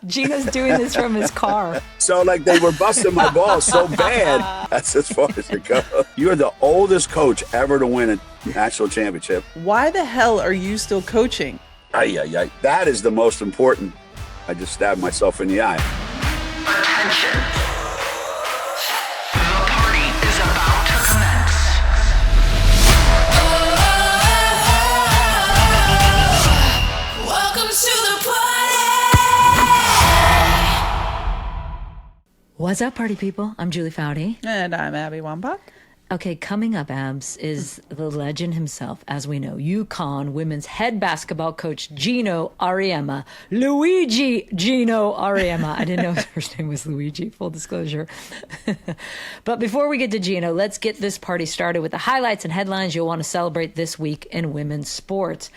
Gino's doing this from his car. So, like, they were busting my balls so bad. That's as far as it goes. You're the oldest coach ever to win a national championship. Why the hell are you still coaching? Ay. That is the most important. I just stabbed myself in the eye. Attention. The party is about to commence. Welcome to the party. What's up, party people? I'm Julie Foudy. And I'm Abby Wambach. Okay, coming up, Abs, is the legend himself, as we know, UConn women's head basketball coach Geno Auriemma. Luigi Geno Auriemma. I didn't know his first name was Luigi, full disclosure. But before we get to Geno, let's get this party started with the highlights and headlines you'll want to celebrate this week in women's sports.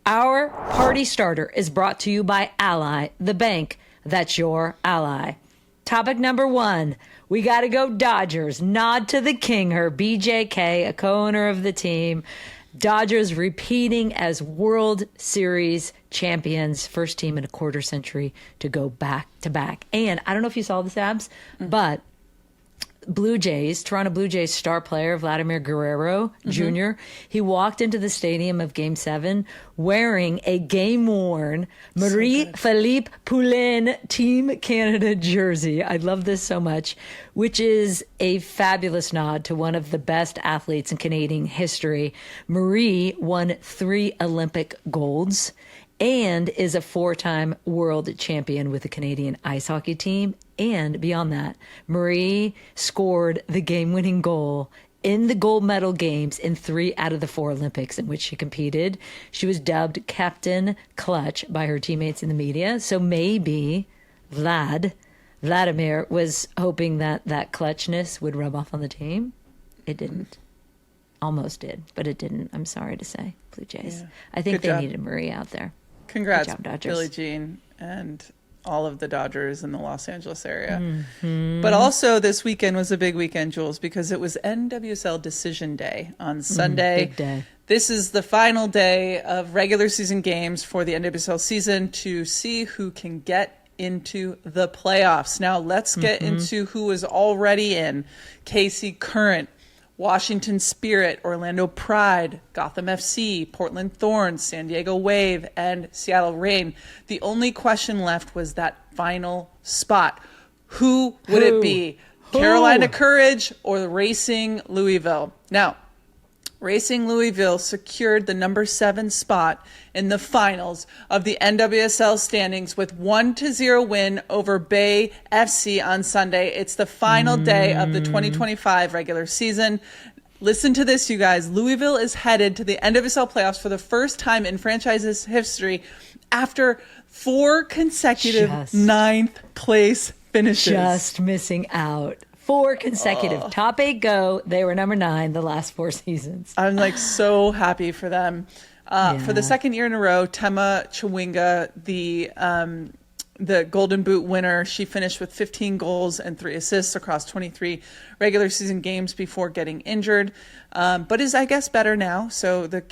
Our party starter is brought to you by Ally, the bank that's your ally. Topic number one, we got to go Dodgers. Nod to the king, her BJK, a co-owner of the team. Dodgers repeating as World Series champions, first team in a quarter century to go back to back. And I don't know if you saw this, Abs, but Toronto Blue Jays star player Vladimir Guerrero Jr., he walked into the stadium of Game 7 wearing a game-worn Marie-Philippe Poulin Team Canada jersey. I love this so much, which is a fabulous nod to one of the best athletes in Canadian history. Marie won 3 Olympic golds and is a 4-time world champion with the Canadian ice hockey team. And beyond that, Marie scored the game-winning goal in the gold medal games in 3 out of the 4 Olympics in which she competed. She was dubbed Captain Clutch by her teammates in the media. So maybe Vladimir was hoping that clutchness would rub off on the team. It didn't. Almost did, but it didn't. I'm sorry to say, Blue Jays. Yeah. I think they needed Marie out there. Congrats, Good job, Dodgers. Billie Jean, and all of the Dodgers in the Los Angeles area. Mm-hmm. But also this weekend was a big weekend, Jules, because it was NWSL Decision Day on Sunday. Big day. This is the final day of regular season games for the NWSL season to see who can get into the playoffs. Now let's get into who is already in. KC Current, Washington Spirit, Orlando Pride, Gotham FC, Portland Thorns, San Diego Wave, and Seattle Reign. The only question left was that final spot. Who would it be? Carolina Courage or the Racing Louisville? Now, Racing Louisville secured the number 7 spot in the finals of the NWSL standings with 1-0 win over Bay FC on Sunday. It's the final day of the 2025 regular season. Listen to this, you guys. Louisville is headed to the NWSL playoffs for the first time in franchise's history after 4 consecutive 9th place finishes. Just missing out. 4 consecutive. Top 8 go. They were number 9 the last 4 seasons. I'm like so happy for them. For the second year in a row, Tema Chawinga, the Golden Boot winner, she finished with 15 goals and 3 assists across 23 regular season games before getting injured, but is, I guess, better now. So the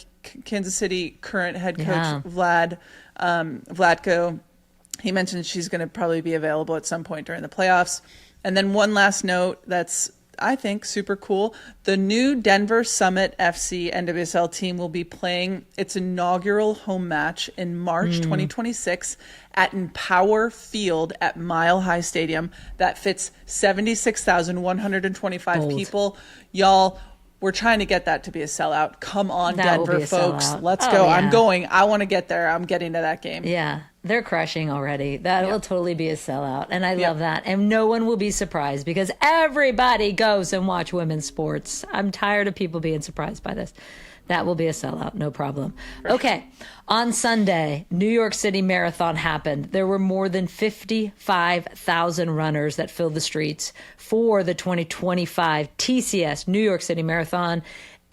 Kansas City Current head coach Vlatko, he mentioned she's going to probably be available at some point during the playoffs. And then one last note that's, I think, super cool. The new Denver Summit FC NWSL team will be playing its inaugural home match in March 2026 at Empower Field at Mile High Stadium. That fits 76,125 people. Y'all, we're trying to get that to be a sellout. Come on, Denver folks. Sellout. Let's go. Yeah. I'm going. I want to get there. I'm getting to that game. Yeah. They're crushing already. That will totally be a sellout. And I love that. And no one will be surprised because everybody goes and watch women's sports. I'm tired of people being surprised by this. That will be a sellout. No problem. Okay. On Sunday, New York City Marathon happened. There were more than 55,000 runners that filled the streets for the 2025 TCS New York City Marathon.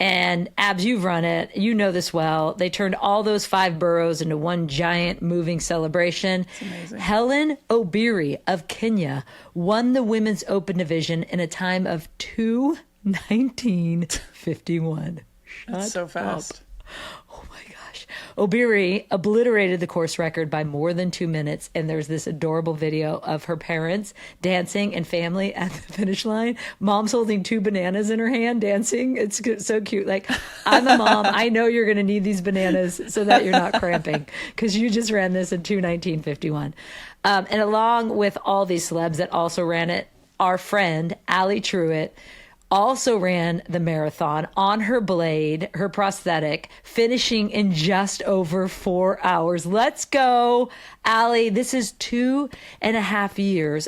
And Abs, you've run it. You know this well. They turned all those 5 boroughs into one giant moving celebration. It's amazing. Helen Obiri of Kenya won the women's open division in a time of 2:19:51. That's so fast. Oh my gosh. Obiri obliterated the course record by more than 2 minutes, and there's this adorable video of her parents dancing and family at the finish line. Mom's holding 2 bananas in her hand, dancing. It's so cute. Like, I'm a mom. I know you're going to need these bananas so that you're not cramping, because you just ran this in 2:19:51. And along with all these celebs that also ran it, our friend Allie Truitt also ran the marathon on her blade, her prosthetic, finishing in just over 4 hours. Let's go, Allie. This is 2.5 years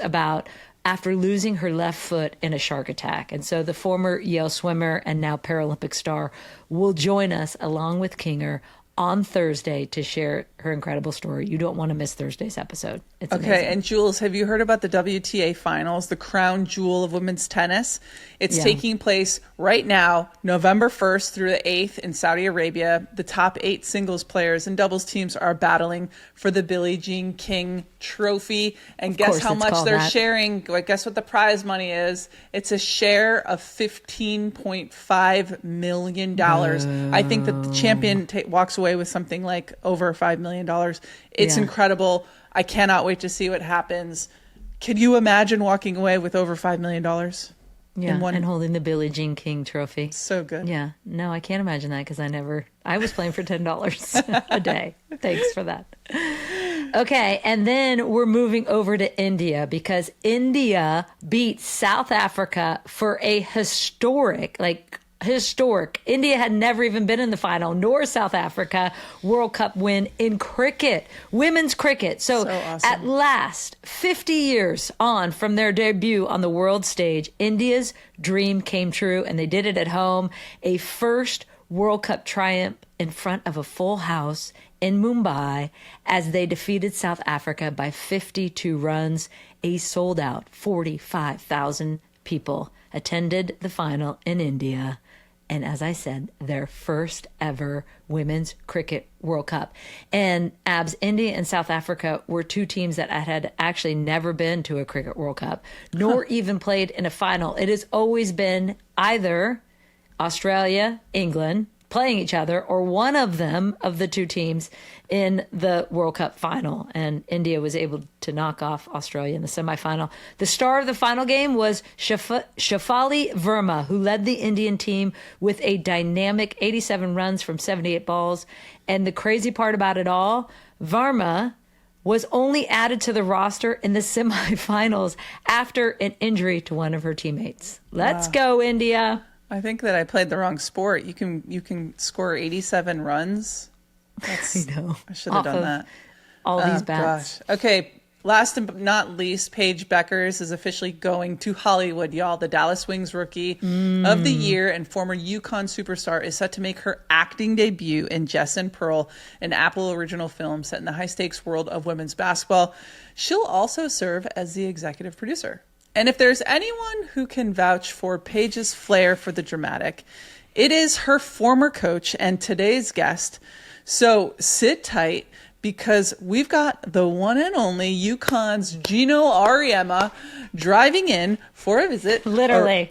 after losing her left foot in a shark attack. And so the former Yale swimmer and now Paralympic star will join us along with Kinger on Thursday to share her incredible story. You don't want to miss Thursday's episode. It's okay, amazing. and Jules, have you heard about the WTA finals, the crown jewel of women's tennis? It's taking place right now, November 1st through the 8th in Saudi Arabia. The top 8 singles players and doubles teams are battling for the Billie Jean King Trophy. And guess how much they're sharing? Guess what the prize money is? It's a share of $15.5 million. I think that the champion walks away with something like over $5 million. It's incredible. I cannot wait to see what happens. Can you imagine walking away with over $5 million? Yeah, and holding the Billie Jean King Trophy. So good. Yeah, no, I can't imagine that because I was playing for $10 a day. Thanks for that. Okay, and then we're moving over to India because India beat South Africa for a historic. India had never even been in the final, nor South Africa, World Cup win in cricket, women's cricket. So awesome. At last, 50 years on from their debut on the world stage, India's dream came true, and they did it at home. A first World Cup triumph in front of a full house in Mumbai as they defeated South Africa by 52 runs. A sold-out 45,000 people attended the final in India. And as I said, their first ever women's cricket World Cup. And India and South Africa were 2 teams that had actually never been to a cricket World Cup, nor even played in a final. It has always been either Australia, England playing each other, or one of them, of the 2 teams, in the World Cup final. And India was able to knock off Australia in the semifinal. The star of the final game was Shafali Verma, who led the Indian team with a dynamic 87 runs from 78 balls. And the crazy part about it all, Verma was only added to the roster in the semifinals after an injury to one of her teammates. Let's go, India. I think that I played the wrong sport. You can score 87 runs. I know. I should have done that. All these bats. Gosh. Okay. Last but not least, Paige Bueckers is officially going to Hollywood, y'all. The Dallas Wings Rookie of the Year and former UConn superstar is set to make her acting debut in Jess and Pearl, an Apple original film set in the high-stakes world of women's basketball. She'll also serve as the executive producer. And if there's anyone who can vouch for Paige's flair for the dramatic, it is her former coach and today's guest. So sit tight because we've got the one and only UConn's Geno Auriemma driving in for a visit. Driving.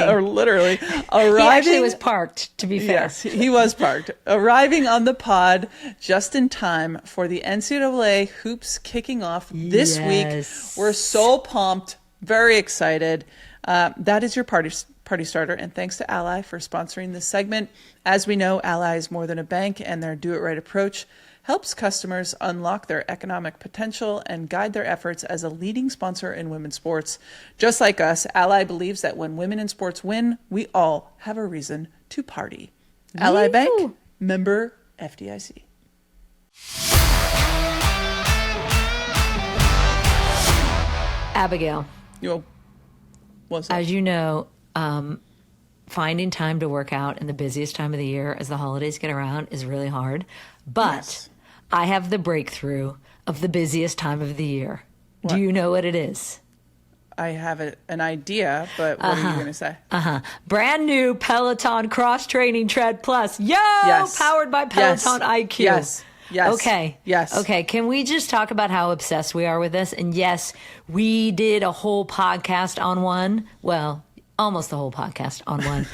Or literally arriving. He actually was parked, to be fair. Yes, he was parked. Arriving on the pod just in time for the NCAA hoops kicking off this week. We're so pumped. Very excited. That is your party starter. And thanks to Ally for sponsoring this segment. As we know, Ally is more than a bank, and their do-it-right approach helps customers unlock their economic potential and guide their efforts as a leading sponsor in women's sports. Just like us, Ally believes that when women in sports win, we all have a reason to party. Ally Bank, member FDIC. Abigail. What's that? As you know, finding time to work out in the busiest time of the year as the holidays get around is really hard. But I have the breakthrough of the busiest time of the year. What? Do you know what it is? I have an idea, but what are you going to say? Brand new Peloton Cross Training Tread Plus. Powered by Peloton IQ. Yes. Okay. Can we just talk about how obsessed we are with this? And yes, we did a whole podcast on one. Well, almost the whole podcast on one.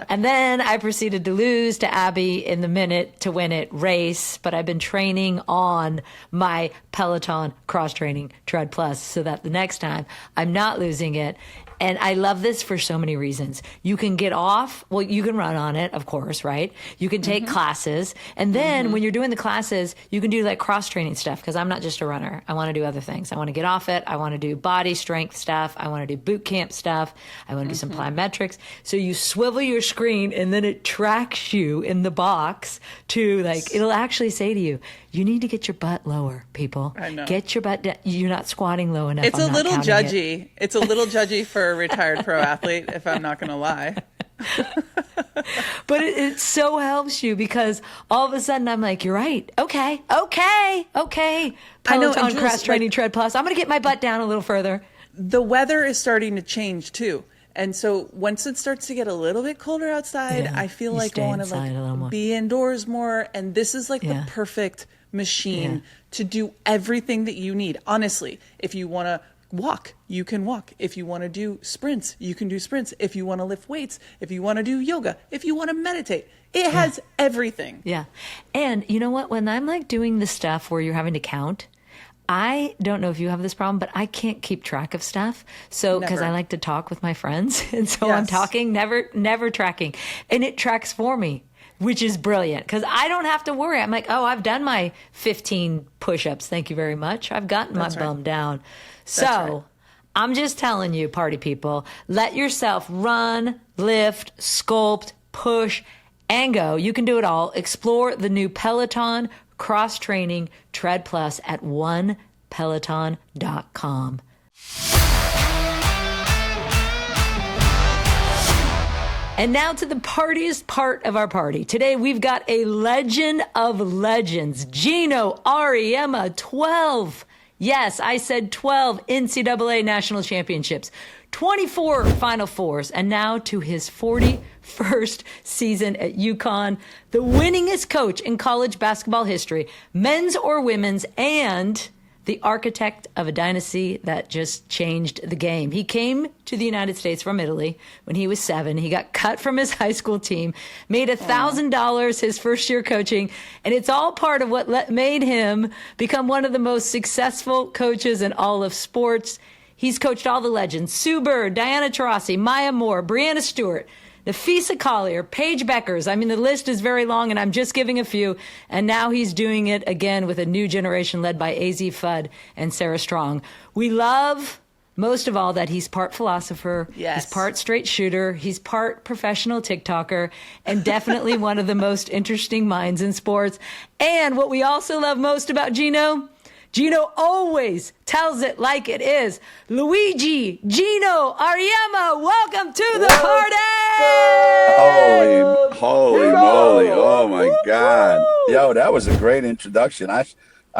And then I proceeded to lose to Abby in the minute to win it race. But I've been training on my Peloton cross training Tread Plus so that the next time I'm not losing it. And I love this for so many reasons. You can get off. Well, you can run on it, of course, right? You can take classes. And then when you're doing the classes, you can do like cross training stuff because I'm not just a runner. I want to do other things. I want to get off it. I want to do body strength stuff. I want to do boot camp stuff. I want to do some plyometrics. So you swivel your screen and then it tracks you in the box to like, it'll actually say to you, you need to get your butt lower, people. I know. Get your butt down. You're not squatting low enough. It's I'm a not little counting judgy. It's a little judgy for a retired pro athlete, if I'm not going to lie. But it so helps you because all of a sudden I'm like, you're right. Okay. Peloton I know, and Jules, cross training Tread Plus. I'm going to get my butt down a little further. The weather is starting to change too. And so once it starts to get a little bit colder outside, Yeah, I feel you like I stay want to inside a little more. be indoors more. And this is like Yeah. the perfect machine Yeah. to do everything that you need. Honestly, if you want to walk, you can walk. If you want to do sprints, you can do sprints. If you want to lift weights, if you want to do yoga, if you want to meditate, it has everything. Yeah. And you know what? When I'm like doing the stuff where you're having to count, I don't know if you have this problem, but I can't keep track of stuff. So, because Never. I like to talk with my friends. And so I'm Yes. talking, never tracking. And it tracks for me, which is brilliant because I don't have to worry. I'm like, oh, I've done my 15 push-ups. Thank you very much. I've gotten That's my right. bum down. So right. I'm just telling you, party people, let yourself run, lift, sculpt, push, and go. You can do it all. Explore the new Peloton cross-training Tread Plus at onepeloton.com. And now to the partiest part of our party. Today we've got a legend of legends, Geno Auriemma, 12. Yes, I said 12 NCAA national championships, 24 Final Fours, and now to his 41st season at UConn, the winningest coach in college basketball history, men's or women's, and the architect of a dynasty that just changed the game. He came to the United States from Italy when he was 7. He got cut from his high school team, made $1,000 his first year coaching, and it's all part of what made him become one of the most successful coaches in all of sports. He's coached all the legends: Sue Bird, Diana Taurasi, Maya Moore, Breanna Stewart, Nafisa Collier, Paige Bueckers. I mean, the list is very long, and I'm just giving a few. And now he's doing it again with a new generation led by Azzi Fudd and Sarah Strong. We love, most of all, that he's part philosopher. Yes. He's part straight shooter. He's part professional TikToker, and definitely one of the most interesting minds in sports. And what we also love most about Geno always tells it like it is. Luigi Geno Auriemma, welcome to the party! Holy moly. Oh, my God. Yo, that was a great introduction. I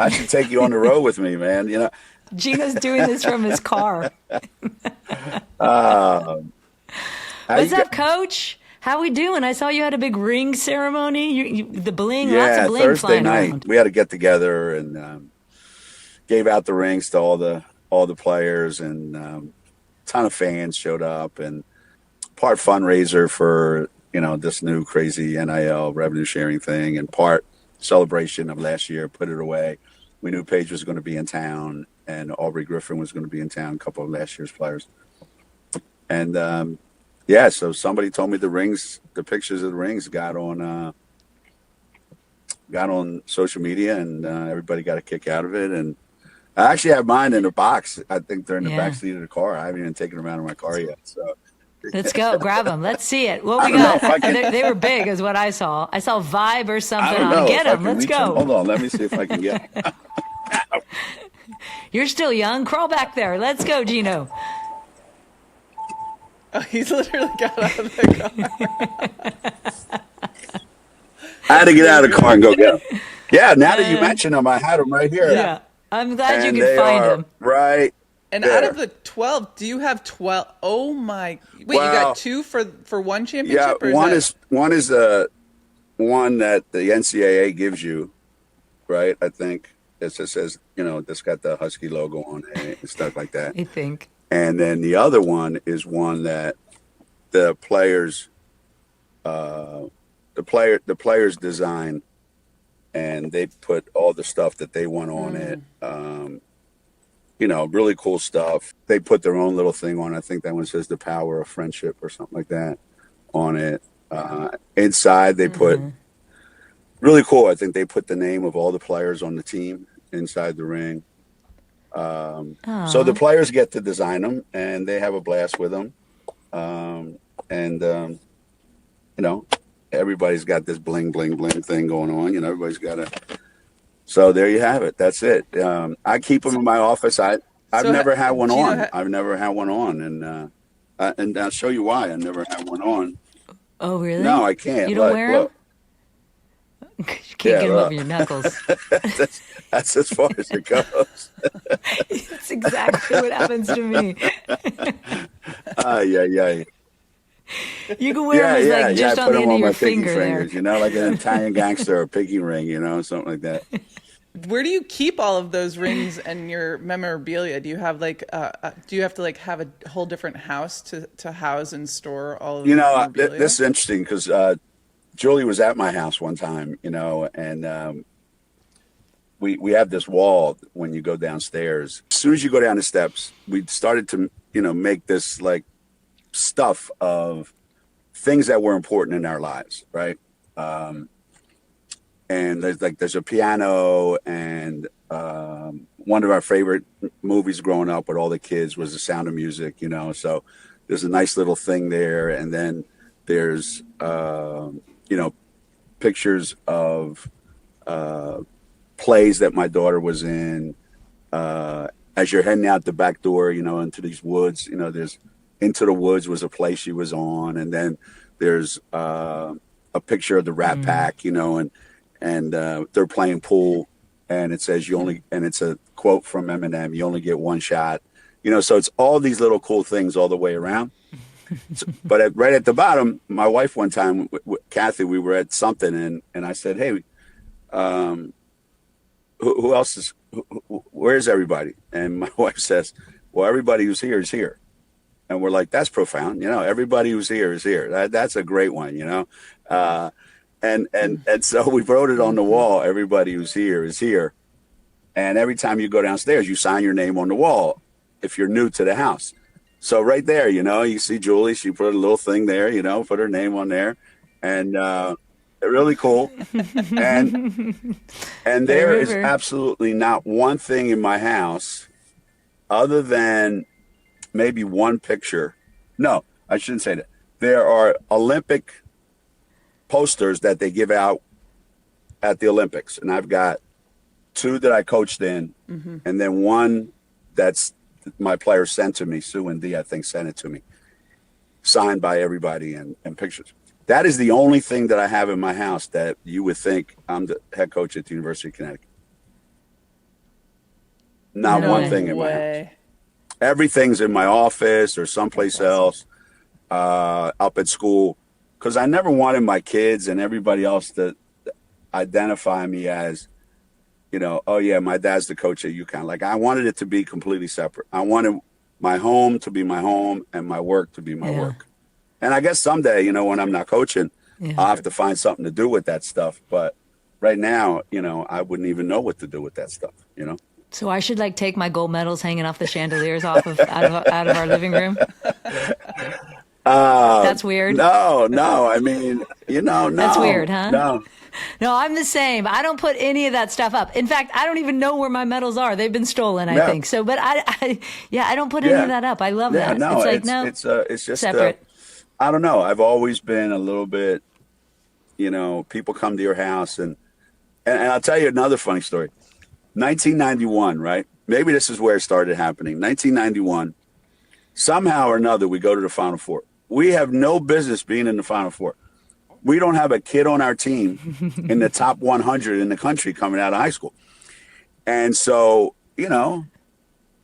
should take you on the road with me, man. You know, Geno's doing this from his car. how What's you up, Coach? How we doing? I saw you had a big ring ceremony. The bling, lots Yeah, of bling Thursday flying night around. we had to get together and gave out the rings to all the players, and ton of fans showed up, and part fundraiser for this new crazy NIL revenue sharing thing, and part celebration of last year. Put it away. We knew Paige was going to be in town, and Aubrey Griffin was going to be in town. A couple of last year's players, and yeah. So somebody told me the pictures of the rings got on social media, and everybody got a kick out of it. And I actually have mine in the box. I think they're in the Yeah. back seat of the car. I haven't even taken them out of my car yet. So Let's go. Grab them. Let's see it. What we don't know got? if I can- They were big is what I saw. I saw Vibe or I something don't on. know. Get if I them. can Let's reach 'em. go. Hold on. Let me see if I can get 'em. You're still young. Crawl back there. Let's go, Geno. Oh, he's literally got out of the car. I had to get out of the car and go get them. Yeah, now that you mention them, I had them right here. Yeah. I'm glad And you they could find are them. right And there. out of the 12, do you have 12? Oh my! Wait, you Well, got 2 for one Yeah, championship? Or one that- is one that the NCAA gives you, right? I think it just says this got the Husky logo on it and stuff like that. I think. And then the other one is one that the players, the players design, and they put all the stuff that they want on it. Really cool stuff. They put their own little thing on. I think that one says "The Power of Friendship" or something like that on it. Inside, they put really cool. I think they put the name of all the players on the team inside the ring. So the players get to design them, and they have a blast with them. Everybody's got this bling, bling, bling thing going on. Everybody's got a. So there you have it. That's it. I keep them in my office. I've never had one on. I've never had one on, and I'll show you why I never had one on. Oh, really? No, I can't. You don't wear them? You can't get them over your knuckles. That's as far as it goes. It's exactly what happens to me. Yeah. You can wear them just on the end of your finger fingers, there. like an Italian gangster or pinky ring, something like that. Where do you keep all of those rings and your memorabilia? Do you have do you have to have a whole different house to house and store all of the memorabilia? This is interesting because Julie was at my house one time, and we have this wall when you go downstairs. As soon as you go down the steps, we started to, make this stuff of things that were important in our lives, right? And there's a piano, and one of our favorite movies growing up with all the kids was The Sound of Music, so there's a nice little thing there. And then there's pictures of plays that my daughter was in. As you're heading out the back door, into these woods, there's Into the Woods was a play she was on. And then there's a picture of the Rat Pack, and they're playing pool, and it says and it's a quote from Eminem, "You only get one shot," so it's all these little cool things all the way around. But right at the bottom, my wife one time, Kathy, we were at something, and I said, "Hey, who else is? Where's everybody?" And my wife says, "Well, everybody who's here is here." And we're like, "That's profound, Everybody who's here is here." That's a great one, And so we wrote it on the wall. Everybody who's here is here. And every time you go downstairs, you sign your name on the wall if you're new to the house. So right there, you see Julie, she put a little thing there, put her name on there. And really cool. And there is absolutely not one thing in my house other than maybe one picture. No, I shouldn't say that. There are Olympic posters that they give out at the Olympics, and I've got two that I coached in, and then one that's my player sent to me. Sue and Dee, I think, sent it to me, signed by everybody, and pictures. That is the only thing that I have in my house that you would think I'm the head coach at the University of Connecticut. Not one thing in my house. Everything's in my office or someplace else, up at school. Because I never wanted my kids and everybody else to identify me as, oh, yeah, my dad's the coach at UConn. I wanted it to be completely separate. I wanted my home to be my home and my work to be my work. And I guess someday, when I'm not coaching, I'll have to find something to do with that stuff. But right now, I wouldn't even know what to do with that stuff, So I should take my gold medals hanging off the chandeliers out of our living room? That's weird. No. I mean, no. That's weird, huh? No, I'm the same. I don't put any of that stuff up. In fact, I don't even know where my medals are. They've been stolen, I think. So, but I don't put any of that up. I love that. No, it's just separate. I don't know. I've always been a little bit, people come to your house and I'll tell you another funny story. 1991, right? Maybe this is where it started happening. 1991, somehow or another, we go to the Final Four. We have no business being in the Final Four. We don't have a kid on our team in the top 100 in the country coming out of high school. And so,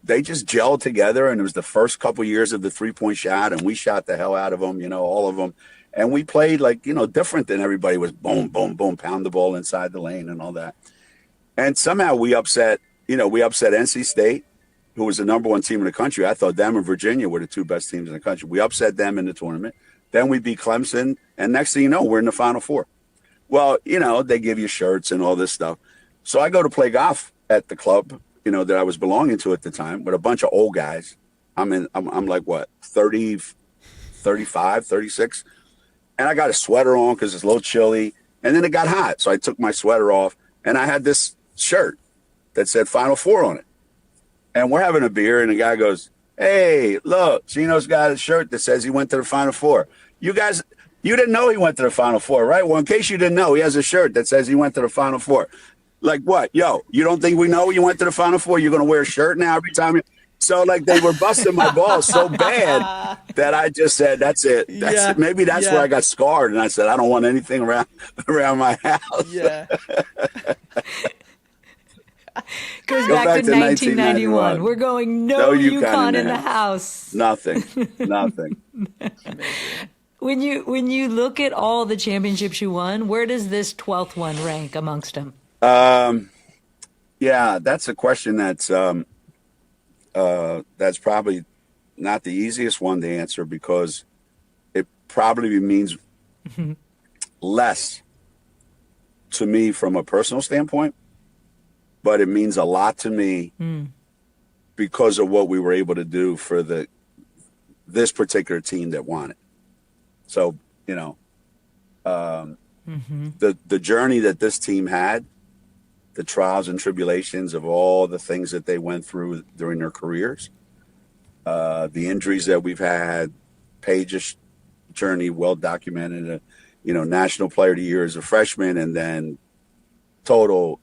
they just gelled together, and it was the first couple years of the three-point shot, and we shot the hell out of them, all of them. And we played different than everybody was boom, boom, boom, pound the ball inside the lane and all that. And somehow we upset NC State, who was the number one team in the country. I thought them and Virginia were the two best teams in the country. We upset them in the tournament. Then we beat Clemson, and next thing you know, we're in the Final Four. Well, they give you shirts and all this stuff. So I go to play golf at the club, that I was belonging to at the time with a bunch of old guys. I'm like, what, 30, 35, 36? And I got a sweater on because it's a little chilly. And then it got hot. So I took my sweater off, and I had this shirt that said Final Four on it. And we're having a beer, and the guy goes, "Hey, look, Geno's got a shirt that says he went to the Final Four. You guys, you didn't know he went to the Final Four, right? Well, in case you didn't know, he has a shirt that says he went to the Final Four." Like, what? Yo, you don't think we know you went to the Final Four? You're going to wear a shirt now every time you... So, like, they were busting my balls so bad that I just said, that's it. That's it. Maybe that's where I got scarred. And I said, I don't want anything around my house. Yeah. Goes back to 1991. We're going no UConn in the house. Nothing. When you look at all the championships you won, where does this 12th one rank amongst them? Yeah, that's a question that's probably not the easiest one to answer because it probably means less to me from a personal standpoint, but it means a lot to me because of what we were able to do for this particular team that won it. So, the journey that this team had, the trials and tribulations of all the things that they went through during their careers, the injuries that we've had, Paige's journey, well documented, National Player of the Year as a freshman, and then total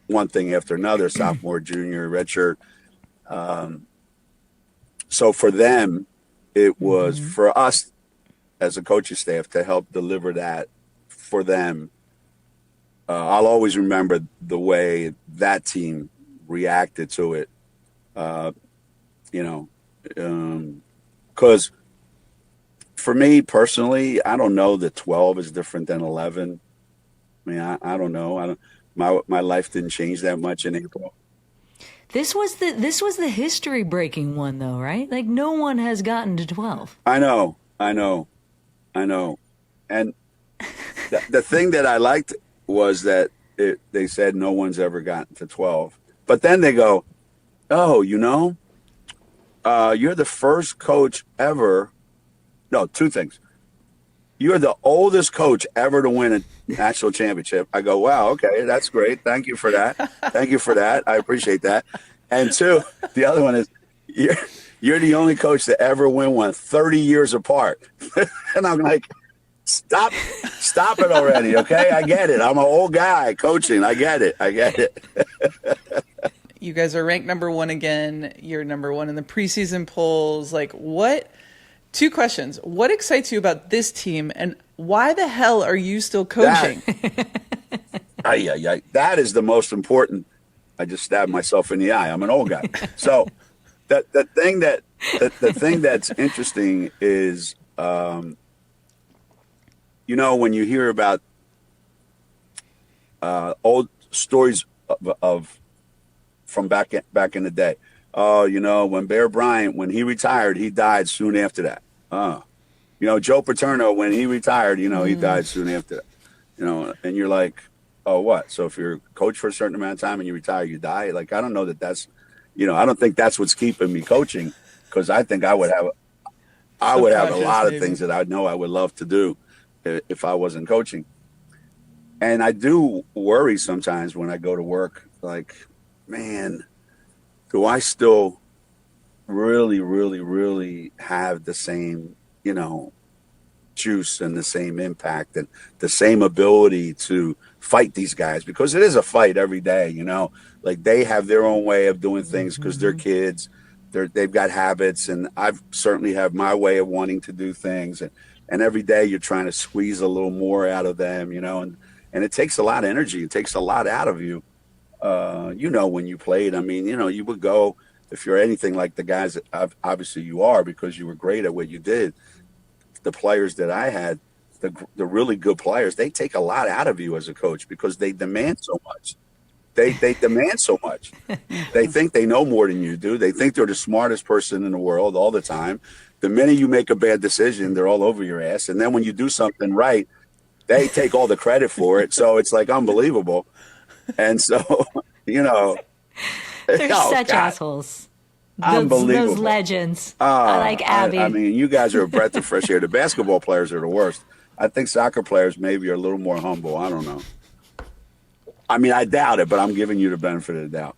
one thing after another, sophomore, junior, redshirt. So for them, it was for us as a coaching staff to help deliver that for them. I'll always remember the way that team reacted to it, because for me personally, I don't know that 12 is different than 11. I mean, I don't know. My life didn't change that much in April. This was the history breaking one though, right? Like no one has gotten to 12. I know. And the thing that I liked was that they said no one's ever gotten to 12. But then they go, oh, you're the first coach ever. No, two things. You're the oldest coach ever to win a national championship. I go, wow, okay, that's great. Thank you for that. I appreciate that. And two, the other one is you're the only coach to ever win one 30 years apart. And I'm like, Stop it already, okay? I get it. I'm an old guy coaching. I get it. You guys are ranked number one again. You're number one in the preseason polls. Like, what? Two questions. What excites you about this team, and why the hell are you still coaching? That is the most important. I just stabbed myself in the eye. I'm an old guy. So the thing that's interesting is when you hear about old stories from back in the day, when Bear Bryant, when he retired, he died soon after that. Joe Paterno, when he retired, he died soon after that. And you're like, oh, what? So if you're a coach for a certain amount of time and you retire, you die? Like, I don't know that's, I don't think that's what's keeping me coaching, because I think I would have a lot of things that I know I would love to do if I wasn't coaching. And I do worry sometimes when I go to work, like, man, do I still really, really, really have the same, juice and the same impact and the same ability to fight these guys? Because it is a fight every day, like they have their own way of doing things because they're kids. They've got habits, and I've certainly have my way of wanting to do things. And every day you're trying to squeeze a little more out of them, and it takes a lot of energy. It takes a lot out of you. When you played, I mean, you would go, if you're anything like the guys that obviously you are, because you were great at what you did. The players that I had, the really good players, they take a lot out of you as a coach because they demand so much. They demand so much. They think they know more than you do. They think they're the smartest person in the world all the time. The minute you make a bad decision, they're all over your ass. And then when you do something right, they take all the credit for it. So it's like unbelievable. And so, you know, They're such God, assholes. unbelievable. Those legends. I like Abby. I mean, you guys are a breath of fresh air. The basketball players are the worst. I think soccer players maybe are a little more humble. I don't know. I mean, I doubt it, but I'm giving you the benefit of the doubt.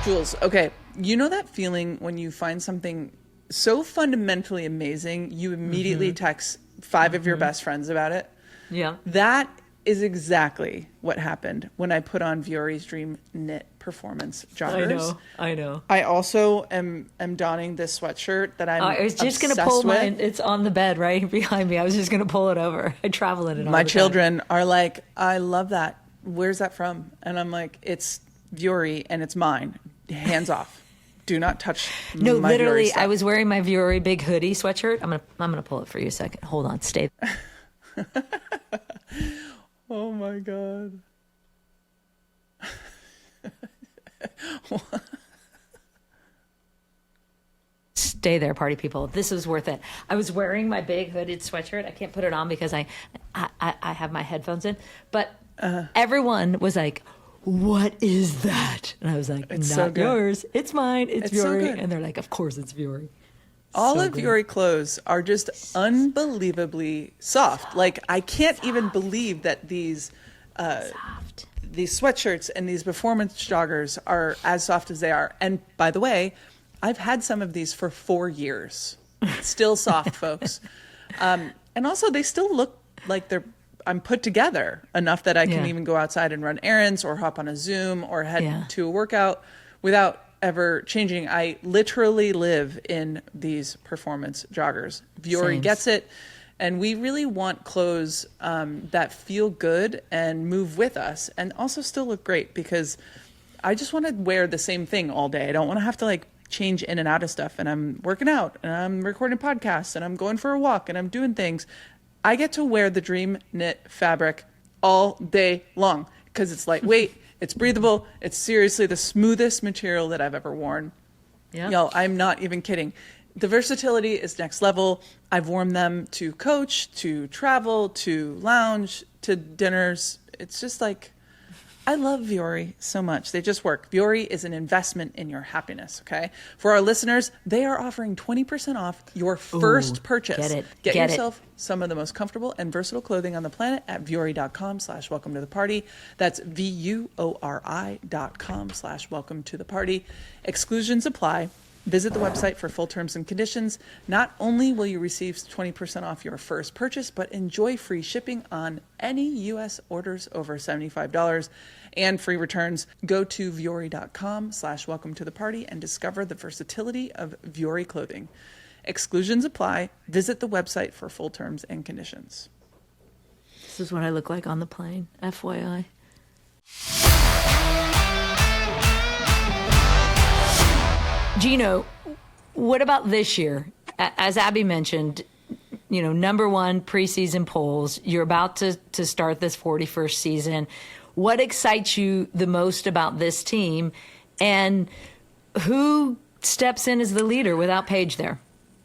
Jules, okay, you know that feeling when you find something so fundamentally amazing, you immediately text 5 of your best friends about it? Yeah. That is exactly what happened when I put on Viori's Dream Knit Performance joggers. I know. I also am donning this sweatshirt that I was just going to obsessed pull with. mine. It's on the bed right behind me. I was just going to pull it over. I travel in it all My the children are like, I love that. Where's that from? And I'm like, it's Viori and it's mine. Hands off. Do not touch No, my literally, Viori stuff. I was wearing my Viori big hoodie sweatshirt. I'm gonna pull it for you a second. Hold on, stay. Oh my God. Stay there, party people. This is worth it. I was wearing my big hooded sweatshirt. I can't put it on because I have my headphones in. But everyone was like, "What is that?" And I was like, It's "Not so good. yours. It's mine. It's It's so Viori." good. And they're like, "Of course, it's Viori." All So of good. Viori clothes are just unbelievably soft. Like, I can't even believe that these sweatshirts and these performance joggers are as soft as they are. And by the way, I've had some of these for 4 years. Still soft, folks. And also, they still look like I'm put together enough that I can Yeah. even go outside and run errands or hop on a Zoom or head Yeah. to a workout without ever changing. I literally live in these performance joggers. Viori Same. gets it. And we really want clothes that feel good and move with us and also still look great, because I just want to wear the same thing all day. I don't want to have to like change in and out of stuff. And I'm working out and I'm recording podcasts and I'm going for a walk and I'm doing things. I get to wear the Dream Knit fabric all day long because it's lightweight, it's breathable, it's seriously the smoothest material that I've ever worn. Yeah. Yo, I'm not even kidding. The versatility is next level. I've worn them to coach, to travel, to lounge, to dinners. It's just like, I love Viori so much. They just work. Viori is an investment in your happiness, okay? For our listeners, they are offering 20% off your first purchase. get it. Get Get it. yourself some of the most comfortable and versatile clothing on the planet at Viori.com/welcome to the party. That's VUORI.com/welcome to the party. Exclusions apply. Visit the website for full terms and conditions. Not only will you receive 20% off your first purchase, but enjoy free shipping on any U.S. orders over $75 and free returns. Go to Viori.com/welcome to the party and discover the versatility of Viori clothing. Exclusions apply. Visit the website for full terms and conditions. This is what I look like on the plane, FYI. Geno, what about this year? As Abby mentioned, you know, #1 preseason polls. You're about to start this 41st season. What excites you the most about this team, and who steps in as the leader without Paige there?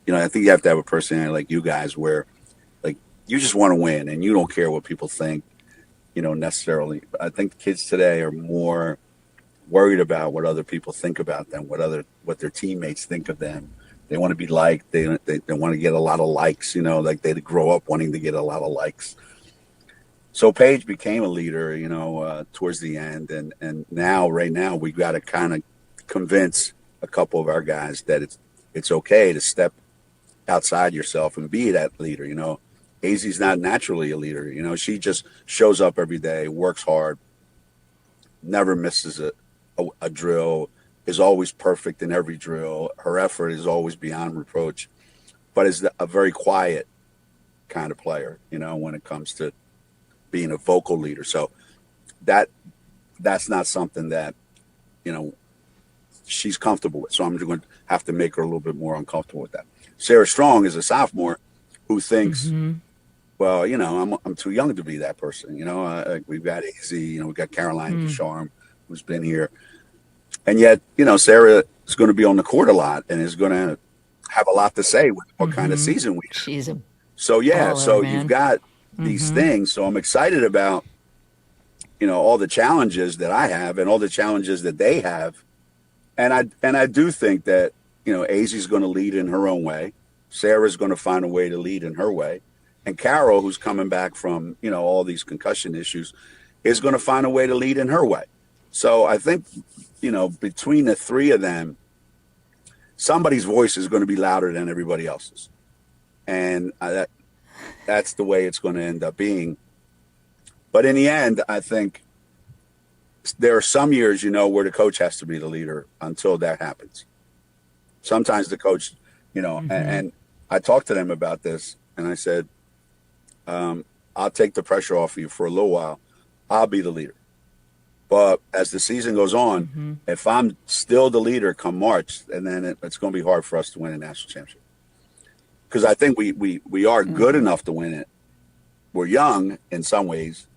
You know, I think you have to have a personality like you guys where, like, you just want to win and you don't care what people think, you know, necessarily. I think the kids today are more worried about what other people think about them, what their teammates think of them. They want to be liked. They want to get a lot of likes, you know, like they grow up wanting to get a lot of likes. So Paige became a leader, you know, towards the end. And now, right now, we've got to kind of convince a couple of our guys that it's okay to step outside yourself and be that leader. You know, Azzi's not naturally a leader. You know, she just shows up every day, works hard, never misses a drill, is always perfect in every drill. Her effort is always beyond reproach, but is a very quiet kind of player, you know, when it comes to being a vocal leader. So that's not something that, you know, she's comfortable with. So I'm going to have to make her a little bit more uncomfortable with that. Sarah Strong is a sophomore who thinks, well, I'm too young to be that person. We've got Azzi, we've got Caroline Ducharme, who's been here. And yet, Sarah is going to be on the court a lot and is going to have a lot to say with what kind of season we have. She's a So, baller, so man. you've got these things. So I'm excited about, all the challenges that I have and all the challenges that they have. And I do think that, Azzi's going to lead in her own way. Sarah's going to find a way to lead in her way. And Carol, who's coming back from, all these concussion issues, is going to find a way to lead in her way. So I think, between the three of them, somebody's voice is going to be louder than everybody else's. And that's the way it's going to end up being. But in the end, I think there are some years, where the coach has to be the leader until that happens. Sometimes the coach, and I talked to them about this and I said, I'll take the pressure off of you for a little while. I'll be the leader. But as the season goes on, if I'm still the leader come March, and then it's going to be hard for us to win a national championship. Because I think we are good enough to win it. We're young in some ways,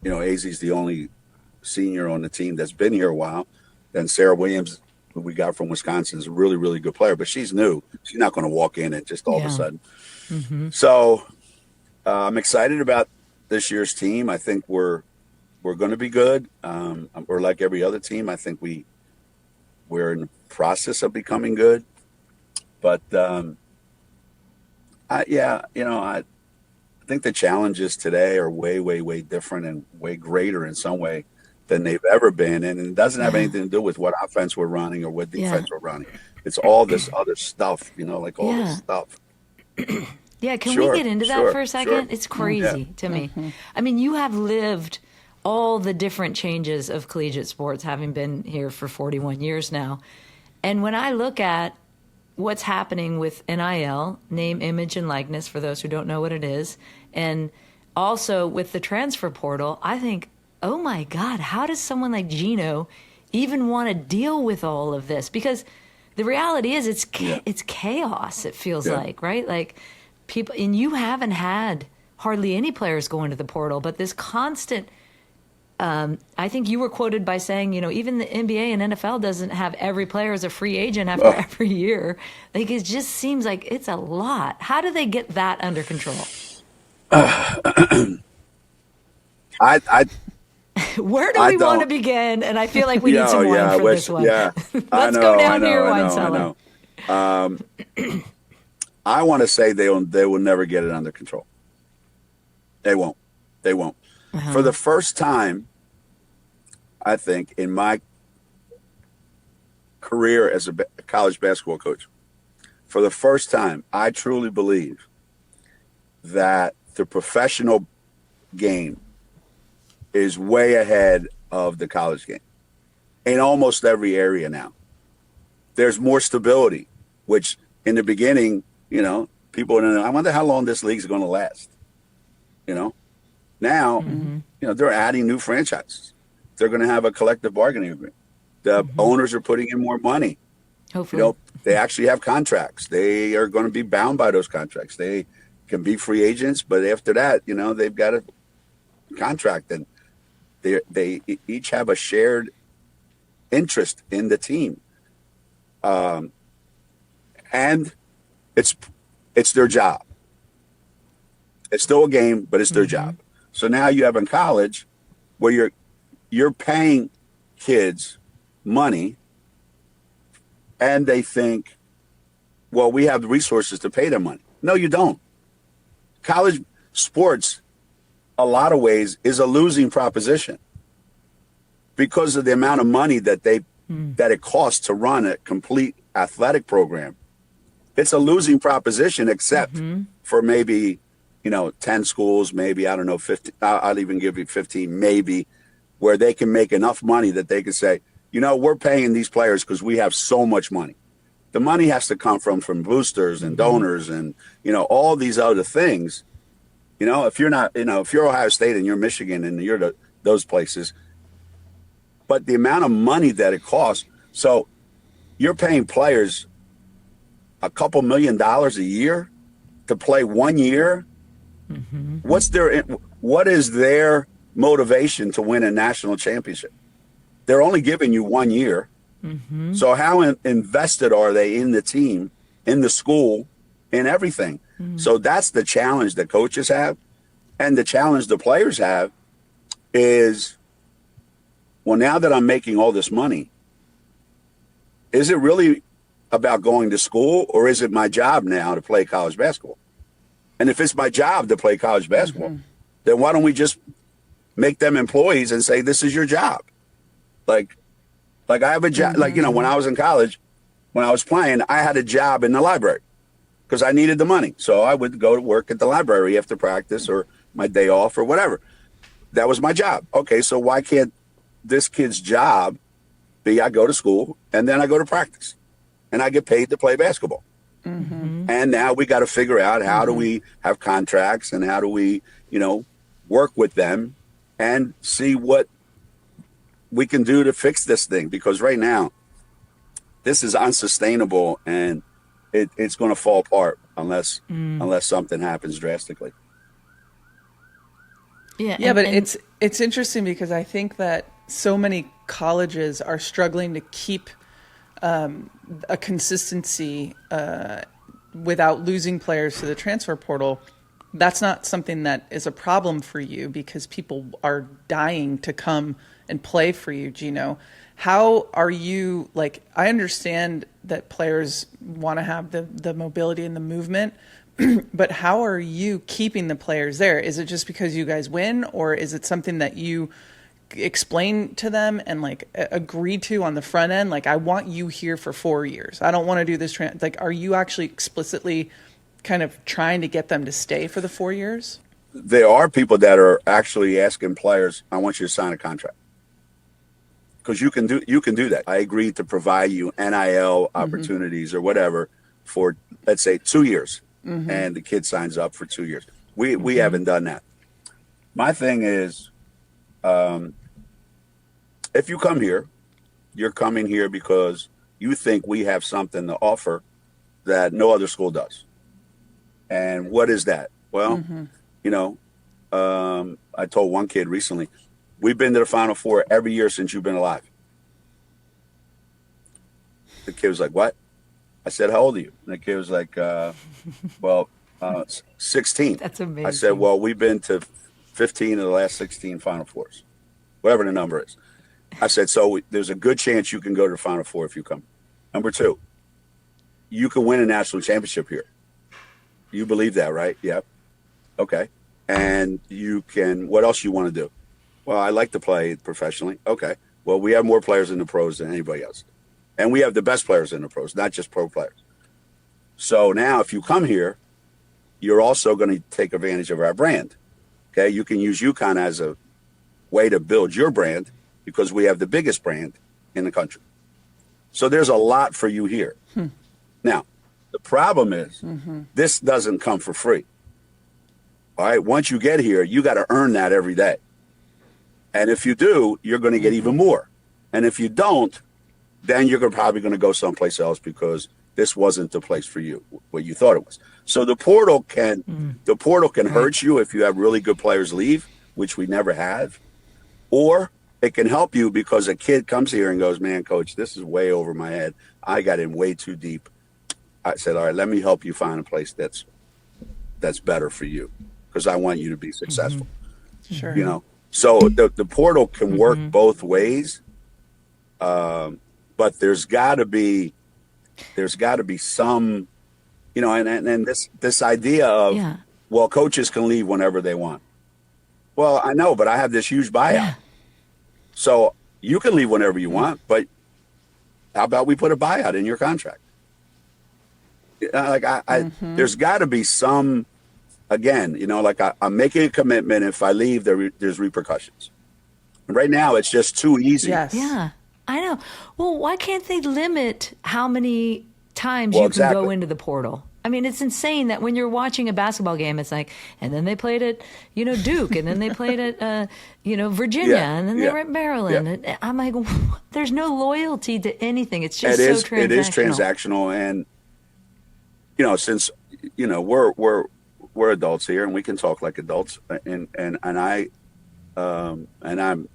Azzi's the only senior on the team that's been here a while. Then Sarah Williams, who we got from Wisconsin, is a really, really good player, but she's new. She's not going to walk in and just all of a sudden. So I'm excited about this year's team. I think we're going to be good. We're like every other team. I think we're in the process of becoming good. But I think the challenges today are way, way, way different and way greater in some way than they've ever been. And it doesn't have anything to do with what offense we're running or what defense we're running. It's all this other stuff, all this stuff. Yeah, can we get into that for a second? Sure. It's crazy to me. I mean, you have lived all the different changes of collegiate sports, having been here for 41 years now. And when I look at what's happening with NIL, name, image, and likeness, for those who don't know what it is, and also with the transfer portal, I think, oh my God, how does someone like Geno even want to deal with all of this? Because the reality is it's chaos, it feels like, right? Like people, and you haven't had hardly any players go into the portal, but this constant, I think you were quoted by saying, even the NBA and NFL doesn't have every player as a free agent after every year. Like, it just seems like it's a lot. How do they get that under control? Where do we want to begin? And I feel like we need some wine for this one. Yeah, Let's go down to your wine cellar. I want to say they will never get it under control. They won't. For the first time, I think, in my career as a college basketball coach, for the first time, I truly believe that the professional game is way ahead of the college game in almost every area now. There's more stability, which in the beginning, people, I wonder how long this league's going to last, Now, they're adding new franchises. They're going to have a collective bargaining agreement. The owners are putting in more money. Hopefully. They actually have contracts. They are going to be bound by those contracts. They can be free agents, but after that, they've got a contract, and they each have a shared interest in the team. And it's their job. It's still a game, but it's their job. So now you have in college where you're paying kids money, and they think, well, we have the resources to pay them money. No, you don't. College sports, a lot of ways, is a losing proposition because of the amount of money that it costs to run a complete athletic program. It's a losing proposition, except for maybe 10 schools, maybe, 15, I'll even give you 15, maybe, where they can make enough money that they can say, we're paying these players because we have so much money. The money has to come from boosters and donors and, all these other things. If you're not, if you're Ohio State and you're Michigan and you're those places, but the amount of money that it costs. So you're paying players a couple $1 million a year to play 1 year, what is their motivation to win a national championship? They're only giving you 1 year. So how invested are they in the team, in the school, in everything? So that's the challenge that coaches have. And the challenge the players have is, well, now that I'm making all this money, is it really about going to school, or is it my job now to play college basketball? And if it's my job to play college basketball, then why don't we just make them employees and say, this is your job? Like I have a job, like, when I was in college, when I was playing, I had a job in the library because I needed the money. So I would go to work at the library after practice or my day off or whatever. That was my job. Okay, so why can't this kid's job be I go to school and then I go to practice and I get paid to play basketball? And now we got to figure out how do we have contracts and how do we, work with them and see what we can do to fix this thing, because right now this is unsustainable and it's going to fall apart unless something happens drastically. But it's interesting because I think that so many colleges are struggling to keep a consistency without losing players to the transfer portal. That's not something that is a problem for you because people are dying to come and play for you, Geno. How are you, I understand that players want to have the mobility and the movement, but how are you keeping the players there? Is it just because you guys win, or is it something that you explain to them and agree to on the front end? I want you here for 4 years. I don't want to do this. Are you actually explicitly kind of trying to get them to stay for the 4 years? There are people that are actually asking players, I want you to sign a contract. Because you can do that. I agreed to provide you NIL opportunities or whatever for, let's say, 2 years. And the kid signs up for 2 years. We haven't done that. My thing is, if you come here, you're coming here because you think we have something to offer that no other school does. And what is that? Well, I told one kid recently, we've been to the Final Four every year since you've been alive. The kid was like, what? I said, how old are you? And the kid was like, 16. That's amazing. I said, well, we've been to 15 of the last 16 Final Fours, whatever the number is. I said, so there's a good chance you can go to the Final Four if you come. Number two, you can win a national championship here. You believe that, right? Yep. Okay. And you can, what else you want to do? Well, I like to play professionally. Okay. Well, we have more players in the pros than anybody else. And we have the best players in the pros, not just pro players. So now if you come here, you're also going to take advantage of our brand. Okay. You can use UConn as a way to build your brand because we have the biggest brand in the country. So there's a lot for you here. Now, the problem is this doesn't come for free. All right. Once you get here, you got to earn that every day. And if you do, you're going to get even more. And if you don't, then you're probably going to go someplace else because this wasn't the place for you, what you thought it was. So the portal can hurt you if you have really good players leave, which we never have, or it can help you because a kid comes here and goes, man, coach, this is way over my head. I got in way too deep. I said, all right, let me help you find a place that's better for you because I want you to be successful. Sure. So the portal can work both ways. But there's got to be some, and this idea of, well, coaches can leave whenever they want. Well, I know, but I have this huge buyout. Yeah. So you can leave whenever you want, but how about we put a buyout in your contract? There's got to be some, again, I'm making a commitment. If I leave, there's repercussions. Right now, it's just too easy. Yes. Yeah. I know. Well, why can't they limit how many times you can go into the portal? I mean, it's insane that when you're watching a basketball game, it's like, and then they played at, Duke, and then they played at, Virginia, and then they were at Maryland. Yeah. And I'm like, there's no loyalty to anything. It's just so transactional. It is transactional, and since we're adults here and we can talk like adults, and I'm